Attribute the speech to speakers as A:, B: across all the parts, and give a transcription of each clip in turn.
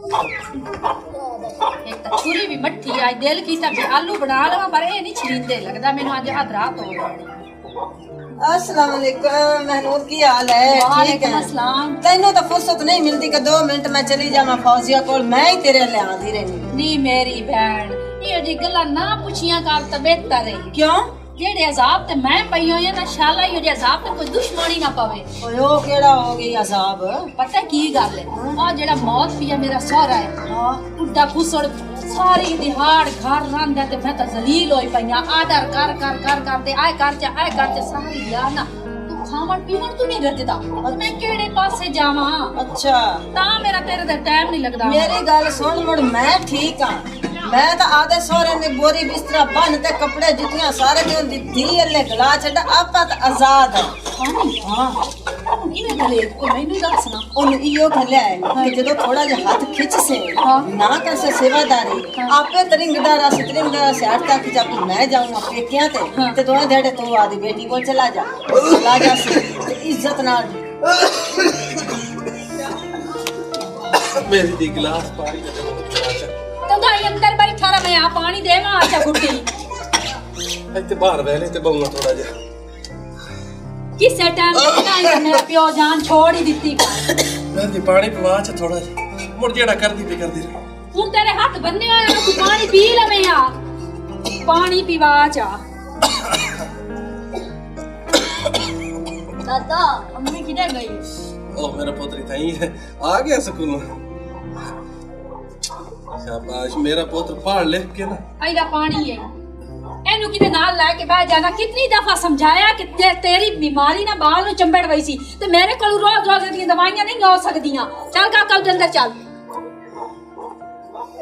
A: एक तो छुरी भी मट्ठी आई दिल की सब आलू बना लवा पर ये नहीं छिलते लगदा मैनू अज हद रात हो गई।
B: अस्सलाम वालेकुम महनूर की हाल है? ठीक है। तेनू तो फुर्सत नहीं मिलती कि 2 मिनट मैं चली जावा फौजिया कोल, मैं ही तेरे ले आंदी रहनी।
A: नी मेरी बहन ये जी गल्ला ना पुछिया कर तो बेहतर है।
B: क्यों?
A: जेड़े अजाब ते मैं पई होई ना शाला ये अजाब ते कोई दुश्मनी ना पवे।
B: ओए ओ केड़ा हो गई अजाब?
A: पता की गल है आ जेड़ा मौत पिया मेरा सौरा है हां बुड्ढा फुसड़ सारी दिहाड़ घर रंदा ते मैं तो जलील होई पईया आडर कर कर कर करते आए कर सारी यार ना तू खावन पीवन तू नहीं रजदा और मैं केड़े पासे जावां?
B: अच्छा
A: ता मेरा तेरे दा टाइम नहीं लगदा।
B: मेरी गल सुन मुड़, मैं ठीक हां। मैं तो आधे सोरे ने बोरी बिस्तरा बन ते कपड़े जुतियां सारे दिन दी धी अल्ले गला छड़ आपा तो आजाद है। हां
A: इने गले को मैनू दसना
B: ओन इयो घल्या है कि जदों थोड़ा जिहा हाथ खिंच से ना कर से सेवादारी आपे तरिंगदारा से हट तक जब मैं जाऊंगा पेकियां ते दोए धेड़े तो आदी बेटी को चला जा से इज्जत नाल।
C: मेरी दी गिलास पानी दे दे।
A: तो दाई अंदर बैठा रहा मैं आ पानी देवा आचा गुड्डी
C: ਇੱਥੇ ਬਾਹਰ ਵੇਲੇ ਤੇ ਬਉਂਗਾ ਥੋੜਾ ਜਿਹਾ।
A: किसे टाइम तक मेरा प्यो जान छोड़ ही दित्ती
C: ਮੈਂ ਦੀ ਪਾਣੀ ਪਵਾ ਚ ਥੋੜਾ ਜਿਹਾ ਮੁੜ ਜਿਹੜਾ ਕਰਦੀ ਤੇ ਕਰਦੀ ਰਹੀ।
A: हूं तेरे हाथ बन्ने होए ना तू पानी पी लवे आ पानी पीवा जा। दादा अम्मी किधर गई?
C: ओ मेरा पुत्र ताई है आ गया स्कूल। शाबाश मेरा पुत्र पढ़ लिख के ना
A: आइदा पानी है एनु किते नाल ला के बैठ जाना। कितनी दफा समझाया कि तेरी बीमारी ना बाल नु चंबड़ वई सी ते मेरे कोल रोज रोज दी दवाइयां नहीं हो सकदियां। चल का कल अंदर चल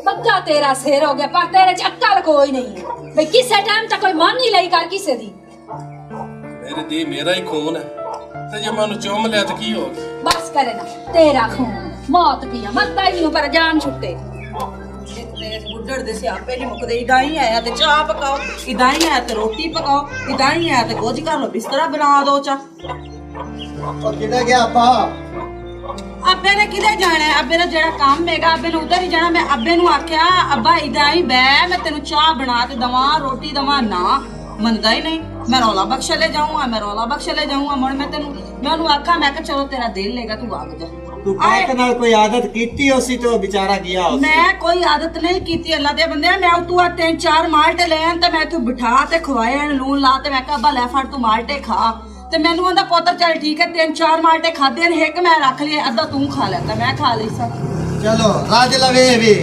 A: बग्गा तेरा शेर हो गया पर तेरे च अक्ल कोई नहीं है भाई किसे टाइम तक कोई मान नहीं लई कर किसे दी।
C: मेरे दी मेरा ही खून है ते जे मानु चुम लिया तो की होगा?
A: बस करे ना तेरा खून मौत पिया मत ताई पर जान छुट्टे
B: बुढ़ड़ दे सियापे नहीं मुकदे। इदाई आया ते चाह पकाओ, इदाई आया ते रोटी पकाओ, इदाई आया ते गोजी कर लो बिस्तरा बना दो चा।
D: और किधर गया अब्बा?
B: अब्बे ने किधर जाना है? अब्बे ने जेड़ा काम हैगा अब्बे ने उधर ही जाना। मैं अब्बे नु आख्या अब्बा इदाई बह मैं तेनु चाह बना के दवा रोटी दवा ना मनदा ही नहीं। मैं रौला बख्श ले जाऊंगा मुड़ मैं तेनु मैं उन्हें आखा मैं कहा चलो तेरा दिल लेगा तू आग जा।
D: तू कहत नाल कोई आदत कीती होसी तो बेचारा गया होसी।
B: मैं कोई आदत नहीं कीती अल्लाह दे बंदे। मैं तू 3-4 माल्टे ले आन ते मैं तू बिठा ते खवाए लून ला ते मैं कहा ले फड़ तू माल्टे खा ते मैनू आंदा पुत्र चल ठीक है 3-4 माल्टे खादे ने एक मैं रख लिए अद्धा तू खा लेता मैं खा ली सा।
D: चलो राज लवे भी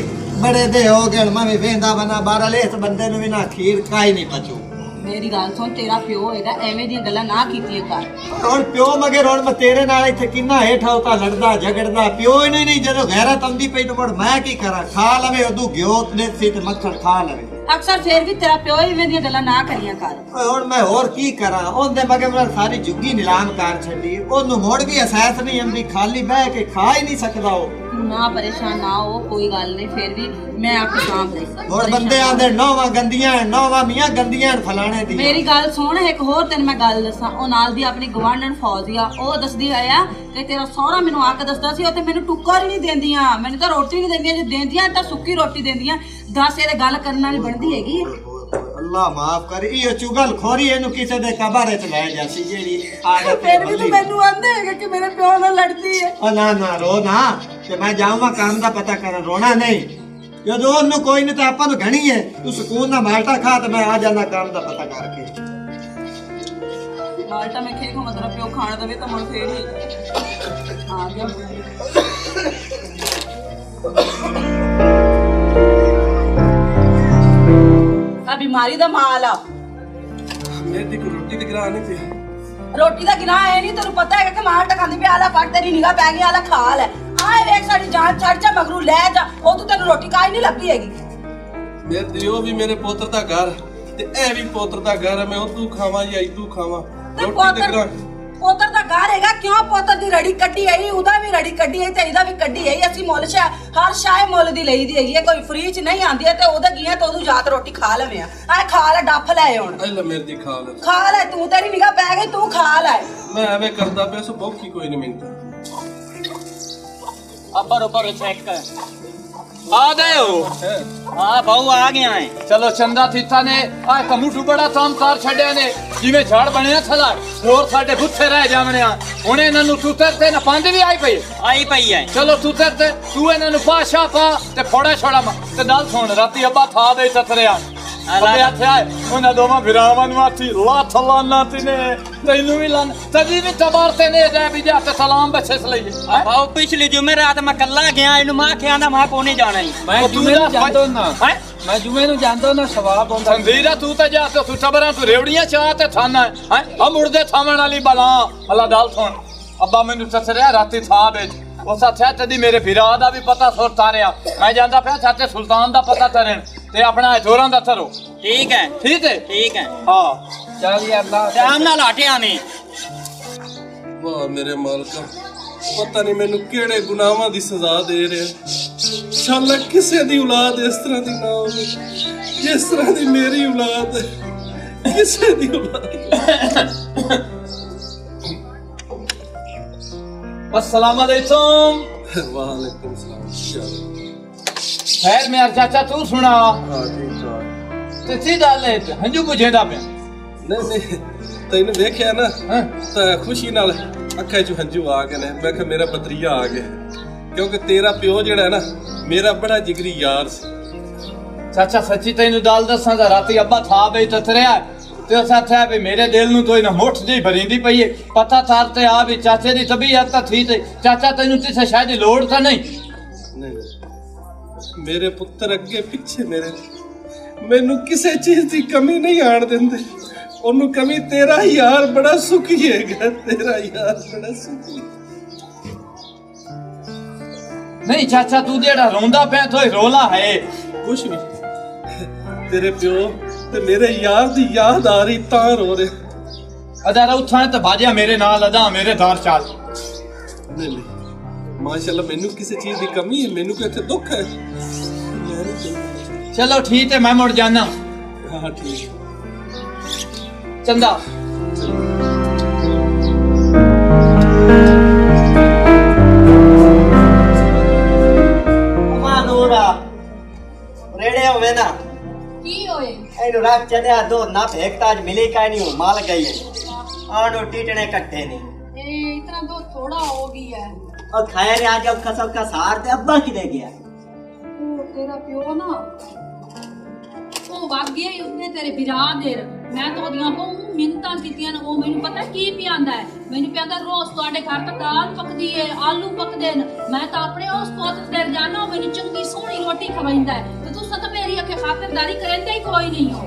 D: बड़े दे हो गए मैं भी वेंदा बना 12 ले इस बंदे नु भी ना खीर काई नहीं पचू।
B: मेरी गल सुन तेरा प्यो होएगा एवें दी गल्लां ना कीतियां कर।
D: हुण प्यो मगर हुण मैं तेरे नाल इत्थे किन्ना हेठा उता लड़दा झगड़दा प्यो ही नहीं जदों गैरत आंदी पई तो मुड़ मैं की करा? खा लवे उदू घ्योत ने सी ते मक्खन खा लवे।
B: अक्सर फिर भी तेरा प्यो इवें दी गल्लां ना करियां कर।
D: हुण मैं होर की करा? ओंदे मगर मैं सारी जुग्गी नीलाम कर छड्डी ओनू मुड़ भी एहसास नहीं आंदी खाली बह के खा ही नहीं सकदा ओ।
B: ना परेशान ना हो कोई गल नहीं फिर भी मैं आपको सामभ रही।
D: और बंदे आंदे नौवा गंदियां नौवा मियां गंदियां फलाने दी।
B: मेरी गल सुन एक होर तेन मैं गल दसा ओ नाल दी अपनी गवांढण फौजिया ओ दसदी आया कि तेरा सौरा मेनू आके दसदा सी ओ ते मेनू टुक्कर ही नहीं देंदियां मैनू तां रोटी नहीं देंदियां जे देंदियां तां सुक्की रोटी देंदियां। दस ए गल करन वाली बनदी हैगी।
D: अल्लाह माफ करे इयो चुगल खोरी एनु किसे दे कबारे च ले जासी जेड़ी आदत
B: फिर भी तो मैनू आंदे है कि मेरे प्यो नाल लड़दी है।
D: ओ ना ना रो ना ते मैं जाऊंगा काम दा पता करन रोना नहीं जदों ओनु कोई नहीं ते आपां नु घणी है तू सुकून ना माल्टा खा ते मैं आ जाना काम दा पता करके।
B: माल्टा मैं खे को मतलब प्यो खाना दवे तो मुड़ फेर ही आ गया। बीमारी दा माल आ
C: मेरी दी कोई रोटी ते गिरा नहीं थी।
B: रोटी दा गिना है नहीं तेनू पता है कि माल टकांदी पे आला फट तेरी निगाह पै गई आला खा ले आए वेख साडी जान छड़ जा मगरू ले जा ओ तू तेनू रोटी काई नहीं लगी हैगी।
C: मेरे दियो भी मेरे पुत्र दा घर ते ए भी पुत्र दा घर है मैं ओ तू खावा या तू खावा रोटी ते गिरा।
B: पोतर दा घर हैगा क्यों पोतर दी रड़ी कड्डी आई उदा भी रड़ी कड्डी आई ते इदा भी कड्डी आई असि मुल शा हर शाय मुल दी लई दी है कोई फ्री च नहीं आंदी है ते ओदा गिया ते ओदू जात रोटी खा लवे आ खा ले डफ ले हुन
C: अल्लाह मेरे दी खा
B: ले तू तेरी निगाह पै गई तू खा ले।
C: मैं एवे करदा पे सो भूखी कोई नहीं मिलता।
E: अबर ऊपर चेक कर आ गए हो? हाँ भाऊ आ गया है। चलो चंदा थीथा ने आ कमूठू बड़ा काम कार छड़िया ने जिवें झाड़ बनया थला और साडे भुੱਥੇ रह ਜਾਵਣੇ ਆ ਹੁਣ ਇਹਨਾਂ ਨੂੰ ਤੂਤਰ ਤੇ ਨਾ ਪਾਂਦੇ ਵੀ ਆਈ ਪਈ ਹੈ ਚਲੋ ਤੂਤਰ ਤੇ ਤੂੰ ਇਹਨਾਂ ਨੂੰ ਪਾਸ਼ਾ ਪਾ ਤੇ ਫੋੜਾ ਛੋੜਾ ਤੇ ਦਲ ਸੁਣ ਰਾਤੀ ਅੱਬਾ ਥਾ ਦੇ ਤਤਰਿਆ ਅੱਬੇ ਹੱਥ ਆਏ ਉਹਨਾਂ ਦੋਵਾਂ ਵਿਰਾਵਾਂ ਨੂੰ ਆਥੀ ਲਾਥ ਲਾਨਾ ਤੀਨੇ ਤੈਨੂੰ ਵੀ ਲਾਨ ਤਦੀ ਵੀ ਤਬਾਰ ਤੇ ਨੇ ਰਹਿ ਵੀ ਜਾ ਤੇ ਸਲਾਮ ਬਖਸ਼ਿਸ਼ ਲਈਏ
F: भाऊ पिछली जुमेरात मैं कल्ला गया इन मां के आंदा मां को नहीं जाना ही
E: ਮੈਂ ਜੁਮੇ ਨੂੰ ਜਾਂਦਾ ਨਾ ਹੈ
F: मैं जुमे नु जानदा ना सवाब होंदा
E: ਸੰਦੀਰਾ ਤੂੰ ਤਾਂ ਜਾ ਤੇ ਤੂੰ ਟਬਰਾਂ ਤੂੰ ਰੇਵੜੀਆਂ ਚਾਹ ਤੇ ਥਾਨਾ ਹੈ ਆ ਮੁਰਦੇ ਥਾਵਣ ਵਾਲੀ ਬਲਾ ਅੱਲਾ ਦਾਲ ਸੁਣ ਅੱਬਾ ਮੈਨੂੰ ਸੱਚਰਿਆ ਰਾਤੀ ਥਾ ਵਿੱਚ ਉਹ ਸਾਥਿਆ ਤਦੀ ਮੇਰੇ ਫਿਰਾ ਦਾ ਵੀ ਪਤਾ ਸੁਰ ਤਾਰਿਆ ਮੈਂ ਜਾਂਦਾ ਪਿਆ ਸਾਥੇ ਸੁਲਤਾਨ ਦਾ ਪਤਾ ਤਰਨ ਤੇ ਆਪਣਾ ਜੋਰਾਂ ਦਾ ਥਰੋ
F: ठीक है
E: ਠੀਕ ਹੈ
F: हाँ
E: ਚੱਲ ਯਾਰ ਅੱਲਾ
F: शाम नाल हटिया ने
C: ਵਾਹ ਮੇਰੇ ਮਾਲਕਾ ਪਤਾ ਨਹੀਂ ਮੈਨੂੰ ਕਿਹੜੇ ਗੁਨਾਹਾਂ ਦੀ ਸਜ਼ਾ ਦੇ ਰਿਹਾ ਸ਼ਾਲਾ ਕਿਸੇ ਦੀ ਔਲਾਦ ਇਸ ਤਰ੍ਹਾਂ ਦੀ ਨਾ ਹੋਵੇ ਜਿਸ ਤਰ੍ਹਾਂ ਦੀ ਮੇਰੀ ਔਲਾਦ ਹੈ ਕਿਸੇ ਦੀ ਔਲਾਦ
E: अस्सलाम वालेकुम
C: ਵਾਲੇਕੁਮ ਸਲਾਮ
E: खैर मेरा चाचा तू सुना
C: ਹਾਂ ਠੀਕ ਠਾਕ
E: ਤੇ ਸੀ ਗੱਲ ਹੈ ਹੰਝੂ ਪੁੱਛੇਦਾ ਪਿਆ
C: ਨਹੀਂ ਤੈਨੂੰ ਵੇਖਿਆ ਨਾ
E: ਹਾਂ
C: ਤਾਂ ਖੁਸ਼ੀ ਨਾਲ ਅੱਖਾਂ 'ਚ ਹੰਝੂ ਆ ਗਏ ਨੇ ਮੈਂ ਕਿਹਾ ਮੇਰਾ ਬਤਰੀਆ ਆ ਗਿਆ ਕਿਉਂਕਿ ਤੇਰਾ ਪਿਓ ਜਿਹੜਾ ਹੈ ਨਾ ਮੇਰਾ ਬੜਾ ਜਿਗਰੀ ਯਾਰ ਸੀ
E: ਚਾਚਾ ਸੱਚੀ ਤੈਨੂੰ ਦਾਲ ਦੱਸਾਂ ਦਾ ਰਾਤੀ ਅੱਬਾ ਥਾ ਬਈ ਤਤਰਿਆ ਤੇ ਉਹ ਸਾਥਿਆ ਵੀ ਮੇਰੇ ਦਿਲ ਨੂੰ ਤੋਂ ਇਹਨਾਂ ਮੁੱਠ ਦੀ ਭਰੀਂਦੀ ਪਈ ਏ ਪਤਾ ਥਾਰ ਤੇ ਆ ਵੀ ਚਾਚੇ ਦੀ ਤਬੀਅਤ ਤਾਂ ਠੀਕ ਤੇ ਚਾਚਾ ਤੈਨੂੰ ਕਿਸੇ ਸ਼ਾਇਦ ਦੀ ਲੋੜ ਤਾਂ ਨਹੀਂ
C: ਨਹੀਂ ਮੇਰੇ ਪੁੱਤਰ ਅੱਗੇ ਪਿੱਛੇ ਮੇਰੇ ਮੈਨੂੰ ਕਿਸੇ ਚੀਜ਼ ਦੀ ਕਮੀ ਨਹੀਂ ਆਣ ਦਿੰਦੇ ਉਹਨੂੰ ਕਮੀ ਤੇਰਾ ਯਾਰ ਬੜਾ ਸੁਖੀ ਹੈਗਾ ਤੇਰਾ ਯਾਰ ਬੜਾ ਸੁਖੀ
E: ਨਹੀਂ ਚਾਚਾ ਤੂੰ ਜਿਹੜਾ ਰੋਂਦਾ ਪਿਆ ਤੋਏ ਰੋਲਾ ਹੈ
C: ਕੁਛ ਵੀ ਤੇਰੇ ਪਿਓ ਤੇ ਮੇਰੇ ਯਾਰ ਦੀ ਯਾਦ ਆ ਰਹੀ ਤਾਂ ਰੋ ਰਿਹਾ
E: ਅਦਾਰਾ ਉਠਾਂ ਤੇ ਬਾਜਿਆ ਮੇਰੇ ਨਾਲ ਅਦਾ ਮੇਰੇ ਦਾਰ ਚਾਲ
C: ਨਹੀਂ ਨਹੀਂ ਮਾਸ਼ਾਅੱਲਾ ਮੈਨੂੰ ਕਿਸੇ ਚੀਜ਼ ਦੀ ਕਮੀ ਹੈ ਮੈਨੂੰ ਕੋਈ ਇੱਥੇ ਦੁੱਖ ਹੈ ਮੈਂ ਨਹੀਂ ਚਾਹੁੰਦਾ।
E: ਚਲੋ ਠੀਕ ਹੈ ਮੈਂ ਮੁੜ ਜਾਣਾ
C: ਹਾਂ ਠੀਕ
E: ਚੰਦਾ
D: ਨੂਰਾ ਰੇੜੇ ਹੋਵੇ ਨਾ
A: ਕੀ ਹੋਏ
D: ਇਹਨੂੰ ਰੱਖ ਚੜਿਆ ਦੋ ਨਾ ਭੇਕਤਾਜ ਮਿਲੇ ਕਾਈ ਨਹੀਂ ਮਾਲ ਗਈ ਹੈ ਆਣੋ ਟੀਟਣੇ ਇਕੱਠੇ ਨੇ
A: ਇਹ ਇਤਨਾ ਦੋ ਥੋੜਾ ਹੋ ਗਿਆ ਹੈ
D: और खाया रे आज अब कसम का सार ते अब्बा की दे गया
A: ਉਹ ਤੇਰਾ ਪਿਓ ਨਾ ਉਹ ਵਗ ਗਿਆ ਹੀ ਉੱਤੇ ਤੇਰੇ ਵਿਰਾਹ ਦੇ ਮੈਂ ਤਾਂ ਉਹਦੀਆਂ ਬਹੁਤ ਮਿੰਨਤਾਂ ਕੀਤੀਆਂ ਨੇ ਉਹ ਮੈਨੂੰ ਪਤਾ ਕੀ ਪਿਆਂਦਾ ਹੈ ਮੈਨੂੰ ਪਿਆਂਦਾ ਰੋਜ਼ ਤੁਹਾਡੇ ਘਰ ਤਾਂ ਦਾਲ ਪਕਦੀ ਹੈ ਆਲੂ ਪਕਦੇ ਨੇ ਮੈਂ ਤਾਂ ਆਪਣੇ ਉਸ ਪੁੱਤ ਦੇ ਜਾਣਾ ਉਹ ਮੈਨੂੰ ਚੰਗੀ ਸੋਹਣੀ ਰੋਟੀ ਖਵਾਉਂਦਾ ਹੈ ਤੇ ਤੂੰ ਤਾਂ ਮੇਰੀ ਅੱਖੇ ਖਾਤਰਦਾਰੀ ਕਰੇਂਦਾ ਹੀ ਕੋਈ ਨਹੀਂ ਹੋ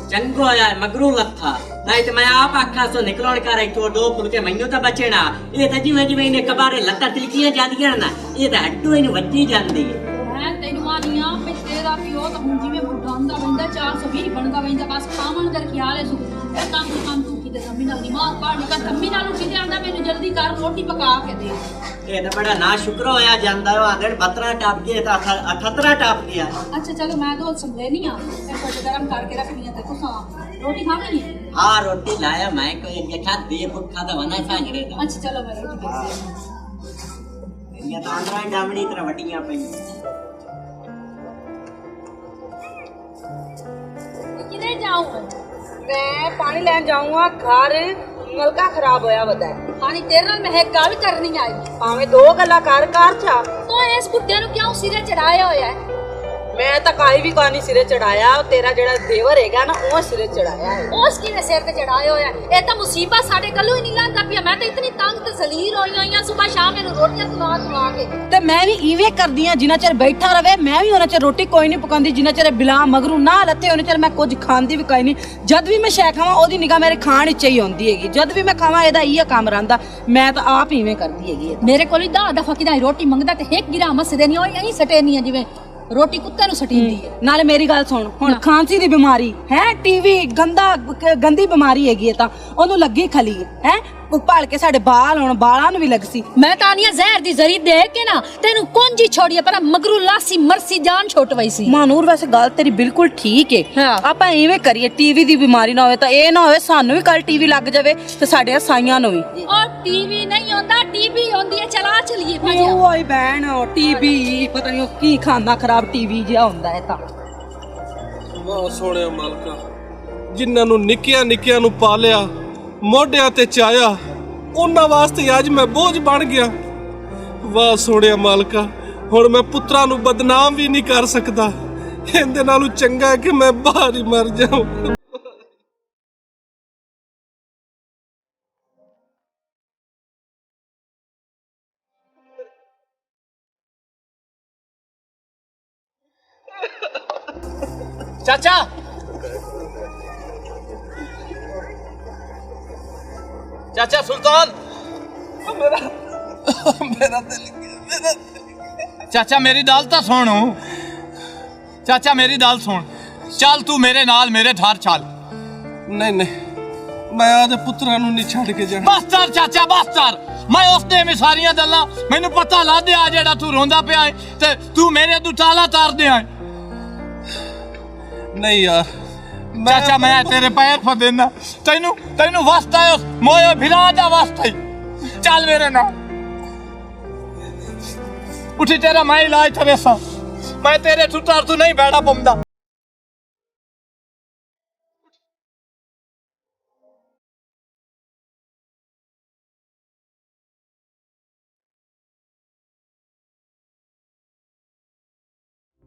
F: चंगो आया मगरू लथा नहीं तो मैं आप आखा सो निकलण कर तो दो फुलके मैनू तो बचना ये तो जिवें जिवें इने कबारे लत्ता तिलकियां जांदियां ना ये तो हड्डू इनु वज्जी जांदी है
A: ਮੈਂ ਤੈਨੂੰ ਆਨੀਆਂ ਵੀ ਤੇਰਾ ਪਿਓ ਤਾਂ ਹੁਣ ਜਿਵੇਂ ਬੁੱਢਾਂਦਾ ਬੰਦਾ 420 ਬਣਦਾ ਬੰਦਾ ਬਸ ਖਾਵਣ ਦਾ ਖਿਆਲ ਹੈ ਸੁ ਇਹ ਕੰਮ ਤੂੰ ਕਿਤੇ ਕੰਮੀ ਨਾਲ ਦਿਮਾਗ ਪਾੜ ਨਿਕਾ ਕੰਮੀ ਨਾਲ ਕਿਤੇ ਆਂਦਾ ਮੈਨੂੰ ਜਲਦੀ ਕਰ ਰੋਟੀ ਪਕਾ ਕੇ ਦੇ
D: ये तो बड़ा ना शुक्र होया ਜਾਂਦਾ ਵਾ ਆਂਦੇ 12 ਟੱਪ ਗਏ ਤਾਂ 78 ਟੱਪ ਗਿਆ
A: ਅੱਛਾ ਚਲੋ ਮੈਂ ਤਾਂ ਸਮਝੇ ਨਹੀਂ ਆ ਮੈਂ ਕੁਝ ਗਰਮ ਕਰਕੇ ਰੱਖਣੀ ਆ ਤੇ ਤੂੰ ਰੋਟੀ ਖਾਣੀ ਹੈ
D: हाँ रोटी लाया मैं कोई देखा दे भूखा तो वना सांजरे था
A: ਅੱਛਾ ਚਲੋ ਮੈਂ ਰੋਟੀ ਦੇ
D: ये तो अंदर डामणी तरह वटियां पई
A: ਕਿਤੇ ਜਾऊं
B: मैं पानी लेन जाऊंगा घर नलका खराब होया बता
A: ਪਾਣੀ ਤੇਰੇ ਨਾਲ ਮੈਂ ਇੱਕ ਗੱਲ ਕਰਨੀ ਆਈ
B: भावे दो गल्ला कर चा
A: ਤੂੰ ਇਸ ਬੁੱਢੇ ਨੂੰ ਕਿਉਂ ਸਿਰੇ ਚੜਾਇਆ ਹੋਇਆ ਹੈ
B: मैं तो काई भी कानी सिरे चढ़ाया तेरा जेड़ा देवर हैगा ना वो सिरे चढ़ाया है
A: ਉਸ ਕਿਵੇਂ ਸਿਰ ਤੇ ਚੜਾਇਆ ਹੋਇਆ ਹੈ? ਇਹ ਤਾਂ ਮੁਸੀਬਤ ਸਾਡੇ ਕੱਲੋਂ ਹੀ ਨਹੀਂ ਲਾਂਦਾ ਪਿਆ ਮੈਂ ਤਾਂ ਇਤਨੀ ਤੰਗ ਤੇ ਜ਼ਲੀਲ ਹੋਈ ਹੋਈ ਆ ਸਵੇਰ ਸ਼ਾਮ ਇਹਨੂੰ ਰੋਟੀਆਂ ਖਵਾ ਕੇ
B: ਤੇ ਮੈਂ ਵੀ ਇਵੇਂ ਕਰਦੀ ਆ ਜਿੰਨਾ ਚਿਰ ਬੈਠਾ ਰਵੇ ਮੈਂ ਵੀ ਉਹਨਾਂ ਚਿਰ ਰੋਟੀ ਕੋਈ ਨਹੀਂ ਪਕਾਉਂਦੀ ਜਿੰਨਾ ਚਿਰ ਬਿਲਾ ਮਗਰੂ ਨਾ ਲੱਤੇ ਉਹਨਾਂ ਚਿਰ ਮੈਂ ਕੁਝ ਖਾਂਦੀ ਵੀ ਕੋਈ ਨਹੀਂ ਜਦ ਵੀ ਮੈਂ ਸ਼ੈ ਖਾਵਾਂ ਉਹਦੀ ਨਿਗਾਹ ਮੇਰੇ ਖਾਣ ਵਿੱਚ ਹੀ ਆਉਂਦੀ ਹੈਗੀ ਜਦ ਵੀ ਮੈਂ ਖਾਵਾਂ ਇਹਦਾ ਇਹ ਕੰਮ ਰਹਿੰਦਾ ਮੈਂ ਤਾਂ ਆਪ ਇਵੇਂ ਕਰਦੀ ਹੈਗੀ
A: ਮੇਰੇ ਕੋਲ ਹੀ ਦਾ ਦਫਾ ਕਿਦਾ ਰੋਟੀ ਮੰਗਦਾ ਤੇ ਇੱਕ ਗਿਰਾ ਮਸਦੇ ਨਹੀਂ ਹੋਈ ਐਂ ਸਟੇ ਨਹੀਂ ਜਿਵੇਂ ਰੋਟੀ ਕੁੱਤੇ ਨੂੰ ਸਟੀਂਦੀ ਹੈ
B: ਨਾਲੇ ਮੇਰੀ ਗੱਲ ਸੁਣ ਹੁਣ ਖਾਂਸੀ ਦੀ ਬਿਮਾਰੀ ਹੈ ਟੀਵੀ ਗੰਦੀ ਬਿਮਾਰੀ ਹੈਗੀ ਹੈ ਤਾਂ ਉਹਨੂੰ ਲੱਗੀ ਖਲੀ ਹੈ ਭਲ ਕੇ ਸਾਡੇ ਬਾਲ ਹੁਣ ਬਾਲਾਂ ਨੂੰ ਵੀ ਲੱਗ ਸੀ।
A: ਮੈਂ ਤਾਂ ਆਨੀਆਂ ਜ਼ਹਿਰ ਦੀ ਜ਼ਰੀ ਦੇ ਕੇ ਨਾ ਤੈਨੂੰ ਕੁੰਜੀ ਛੋੜੀਏ ਪਰ ਮਗਰੂ ਲਾਸੀ ਮਰਸੀ ਜਾਨ ਛੋਟਵਾਈ ਸੀ।
B: ਮਾਨੂਰ ਵੈਸੇ ਗੱਲ ਤੇਰੀ ਬਿਲਕੁਲ ਠੀਕ ਏ।
A: ਹਾਂ।
B: ਆਪਾਂ ਐਵੇਂ ਕਰੀਏ ਟੀਵੀ ਦੀ ਬਿਮਾਰੀ ਨਾ ਹੋਵੇ ਤਾਂ ਇਹ ਨਾ ਹੋਵੇ ਸਾਨੂੰ ਵੀ ਕੱਲ ਟੀਵੀ ਲੱਗ ਜਾਵੇ ਤੇ ਸਾਡੇ ਸਾਈਆਂ ਨੂੰ ਵੀ।
A: ਔਰ ਟੀਵੀ ਨਹੀਂ ਹੁੰਦਾ ਟੀਵੀ ਹੁੰਦੀ ਹੈ ਚਲਾ ਚਲੀਏ ਭਾਜੀ।
B: ਓਏ ਭੈਣ ਟੀਵੀ ਪਤਾ ਨਹੀਂ ਕੀ ਖਾਂਦਾ ਖਰਾਬ ਟੀਵੀ ਜਿਹਾ ਹੁੰਦਾ ਹੈ ਤਾਂ।
C: ਵਾਹ ਸੋਹਣਿਆ ਮਾਲਕਾ, ਜਿਨ੍ਹਾਂ ਨੂੰ ਨਿੱਕਿਆਂ ਨੂੰ ਪਾਲਿਆ ਮੋਢਿਆਂ ਤੇ ਚਾਇਆ ਉਹਨਾਂ ਵਾਸਤੇ ਅੱਜ ਮੈਂ ਬੋਝ ਬਣ ਗਿਆ। ਵਾਹ ਸੋਹਣਿਆ ਮਾਲਕਾ, ਹੁਣ ਮੈਂ ਪੁੱਤਰਾਂ ਨੂੰ ਬਦਨਾਮ ਵੀ ਨਹੀਂ ਕਰ ਸਕਦਾ। ਇਹਦੇ ਨਾਲੋਂ ਚੰਗਾ ਹੈ ਕਿ ਮੈਂ ਬਾਹਰ ਹੀ ਮਰ ਜਾਵਾਂ।
E: ਚਾਚਾ ਚਾਚਾ ਸੁਲਤਾਨ
C: ਮੇਰਾ ਦਿਲ ਮੇਰਾ
E: ਚਾਚਾ ਮੇਰੀ ਗੱਲ ਤਾਂ ਸੁਣ। ਚਾਚਾ ਮੇਰੀ ਗੱਲ ਸੁਣ, ਚੱਲ ਤੂੰ ਮੇਰੇ ਨਾਲ ਮੇਰੇ ਠਾਰ ਚੱਲ।
C: ਨਹੀਂ ਮੈਂ ਆਦੇ ਪੁੱਤਰਾਂ ਨੂੰ ਨਹੀਂ ਛੱਡ ਕੇ ਜਾਣਾ।
E: ਬਸ ਕਰ ਚਾਚਾ ਬਸ ਕਰ, ਮੈਂ ਉਸ ਦੇ ਵੀ ਸਾਰੀਆਂ ਗੱਲਾਂ ਮੈਨੂੰ ਪਤਾ ਲੱਗ ਗਿਆ ਜਿਹੜਾ ਤੂੰ ਰੋਂਦਾ ਪਿਆ ਏ ਤੇ ਤੂੰ ਮੇਰੇ ਤੋਂ ਟਾਲਾ ਤਾਰ ਦਿਆਂ।
C: ਨਹੀਂ ਯਾਰ
E: ਚਾਚਾ ਮੈਂ ਤੇਰੇ ਪੈਰ ਫ ਦੇਣਾ, ਤੈਨੂੰ ਵਸਤਾ ਮੋਏ ਫਿਰਾ ਦਾ ਵਸਤਾ ਹੀ। ਚੱਲ ਮੇਰੇ ਨਾਲ ਉੱਠੀ, ਤੇਰਾ ਮੈਂ ਇਲਾਜ ਕਰੇ ਸਾਂ। ਮੈਂ ਤੇਰੇ ਤੋਂ ਨਹੀਂ ਬੈਠਾ ਪੰਦਾ।